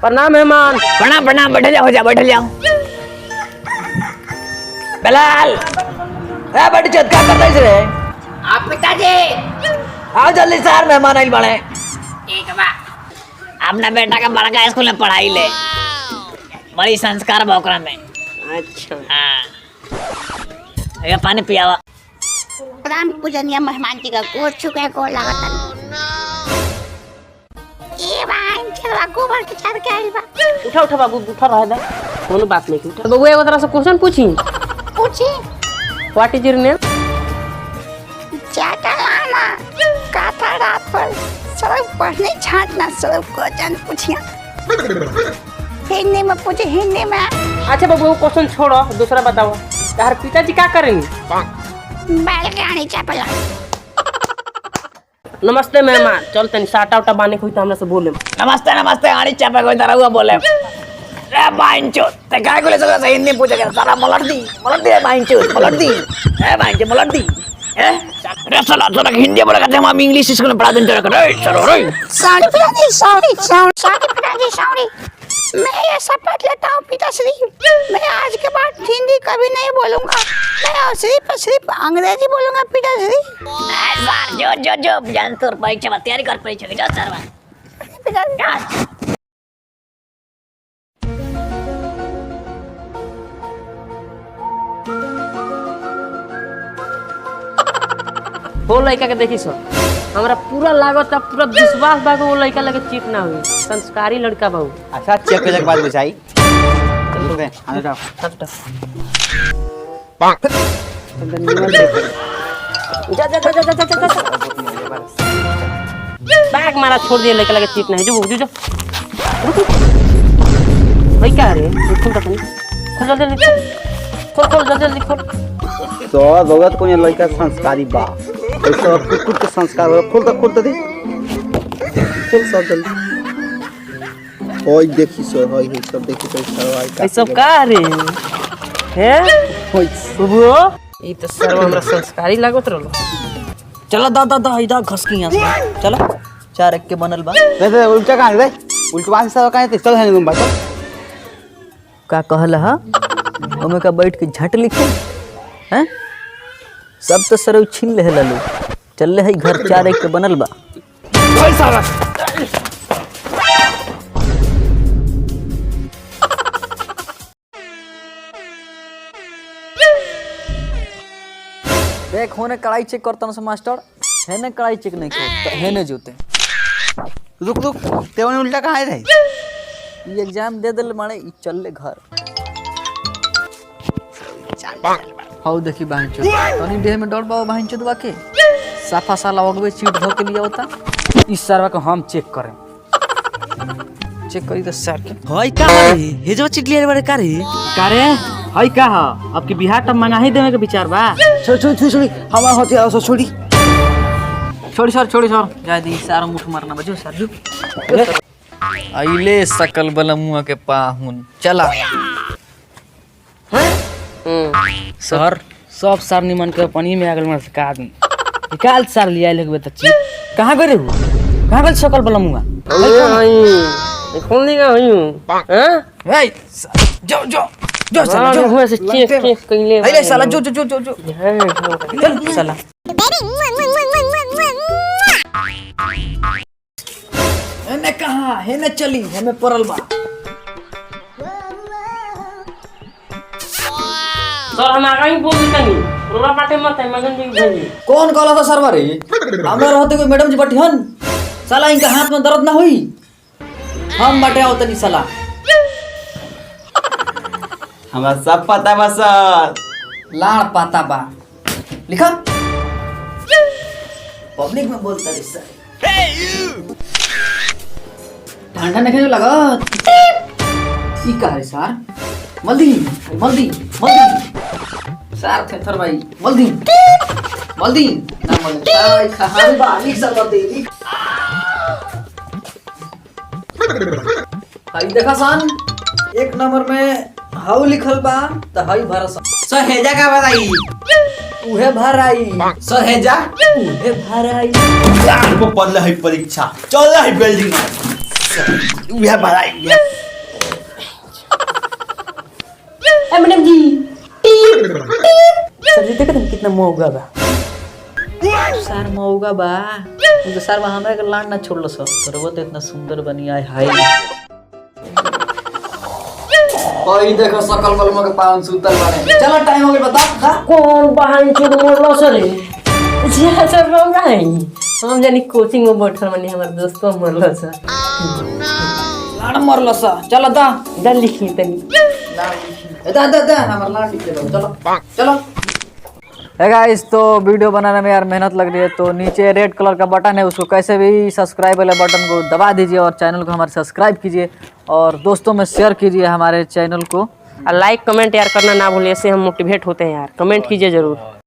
प्रणाम मेहमान। प्रणाम प्रणाम, बैठ जाओ, बैठ जाओ। बेलाल, बैठ चल, क्या करता है रे? आप पिताजी आओ जल्दी सर, मेहमान आइल बड़े। ठीक है बा। अपना बेटा का बड़का स्कूल में पढ़ाई ले, बड़ी संस्कार बोकरा में। अच्छा हाँ, ये पानी पियावा। प्रणाम पूजनीय मेहमान जी का गोर छुके गोर लागत। ए भाई चलवा गोबर के छाड़ के आइल बा। उठा उठा बाबू, उठा रहा था, कोनो बात नहीं। उठा बाबू, एगो तरह से क्वेश्चन पूछी। पूछी। What is your name? चाटा लाना का था रात पर सड़क पढ़ने छाटना सड़क को जान पूछिया। हिंदी में पूछे, हिंदी में। अच्छा बाबू, वो क्वेश्चन छोड़ो, दूसरा बताओ। तार पिताजी क्या करेंगे? बैलगाड़ी चपला। नमस्ते मेहमान, चल तनी साटा उटा बाने कोई तो हमरा से बोले। नमस्ते नमस्ते, आड़ी चापा कोई तरह हुआ बोले। रे बाइंचो, ते काय को ले सका हिंदी पूछे के सारा मलट दी है बाइंचो, मलट दी। ए बाइंचो मलट दी। रे साला हिंदी बोला करते हम इंग्लिश स्कूल में पढ़ा देंगे रे चलो रे। सॉरी पिताजी, सॉरी पिताजी, सॉरी। मैं ये शपथ लेता हूँ पिताश्री, मैं आज के बाद हिंदी कभी नहीं बोलूँगा। मैं सिर्फ अंग्रेजी बोलूँगा पिताश्री। जो जान तोर परीक्षा में तैयारी कर, परीक्षा की जा सरवा पिताजी। वो लड़का के देखी सो, हमरा पूरा लागत, पूरा विश्वास बा वो लड़का लगे चीट ना हुई। संस्कारी लड़का बा। अच्छा चेक के बाद बचाई। चलो बे, आने जाओ। बैग मारा छोड़ दिया, लड़का लगे चीट नहीं। जो जो भाई क्या रे, खोल दे, खोल जल्दी, खोल जल्दी खोल। तो भगत को ये लड़का संस्कारी बा, ऐसा कुकुर के संस्कार हो। खोल दे, खोल सब जल्दी। ओए देखी सो, होय सब देखी तो सरवाई का। ये सब का रे हैं? होय सुबह ये तो सर्व हमरा संस्कारी लागत रहलो। चलो दा इधर घस के यहां से चलो। चार एक के बनल बा। रे उल्टा कहां रे? उल्टा सब कहां थे? चल है तुम बात का कहल हा ओमे का बैठ के झट लिखे हैं? सब तो सरव छीन ले ललू। चल ले है घर चार एक के बनल बा। भाई साहब देख होने कढ़ाई चेक करता हूं मास्टर, है ना कढ़ाई चेक नहीं करता है ना जोते। रुक तेवन उल्टा कहां रे? ये एग्जाम दे दल माने ई चल ले घर। हाउ देखी बहनचोद तनी देह में डर बाबा बहनचोद के साफा साला वगवे सीट धो के लिया होता। इस सर्व को हम चेक करें। चेक करी तो सर के हई का रे हे जो चिट लिया बारे का रे हई का ह अब की बिहार तब मंगा ही देवे के विचार बा। छोड़ी हवा होती है सो छोड़ी छोड़ी सर जाय दी सारा मुठ मारना बजो सर जो आइले सकल बलमुआ के पाहुन चला सर सब सर निमन के पानी में आगल मार का आदमी निकाल सर लिया लगबे त चीप। कहां गए रे? कहां गए सकल बलमुआ? खोलने का हूं हैं? ए जो साला जो हुआ से चेक कइले। अरे साला जो चल साला एने कहां है ने चली हमें परल बा। सर हम आगे ही बोल देतनी रोला पाटे मत है मगन जी भेजी। कौन कहला था सरवर रे? हमरा रहते कोई मैडम जी बटिहन साला इनका हाथ में दर्द ना हुई। हम बटे आओ तनी साला हमरा सब पता बा सर। लाड़ पाता बा लिखा पब्लिक में बोलता रे सर। ठंडा नहीं लगा ई का है सर? मल्दी सर थे थर भाई मल्दी ना मल्दी सारा खहाल बा लिख सब दे लिख। भाई देखा सन एक नंबर में हाउ लिखल बा त हई भरसा सहेजा का बताई? उहे भराई सहेजा उहे भराई। लाख को पढ़ले है परीक्षा चल है बिल्डिंग यह भाई मैडम जी सर जी देखत कितना मौगा बा सर मौगा बा तो सर हमरा के लाड ना छोड़लो सर तोरवा तो इतना सुंदर बनी आय हाय ओई देखो सकल बलमा के पावन सुतल बारे चलो टाइम हो गया बता कौन बहन चोद मोरलो सर जी सर लोग है हम जानी कोचिंग में बैठल मानी हमार दोस्तों मोरलो सर लाड मरलो सर चलो दा जल्दी लिखी तनी दा हमारा लाड लिख दो चलो चलो है गाइस तो वीडियो बनाने में यार मेहनत लग रही है तो नीचे रेड कलर का बटन है उसको कैसे भी सब्सक्राइब वाले बटन को दबा दीजिए और चैनल को हमारे सब्सक्राइब कीजिए और दोस्तों में शेयर कीजिए हमारे चैनल को लाइक कमेंट यार करना ना भूलिए, ऐसे हम मोटिवेट होते हैं यार। कमेंट कीजिए जरूर।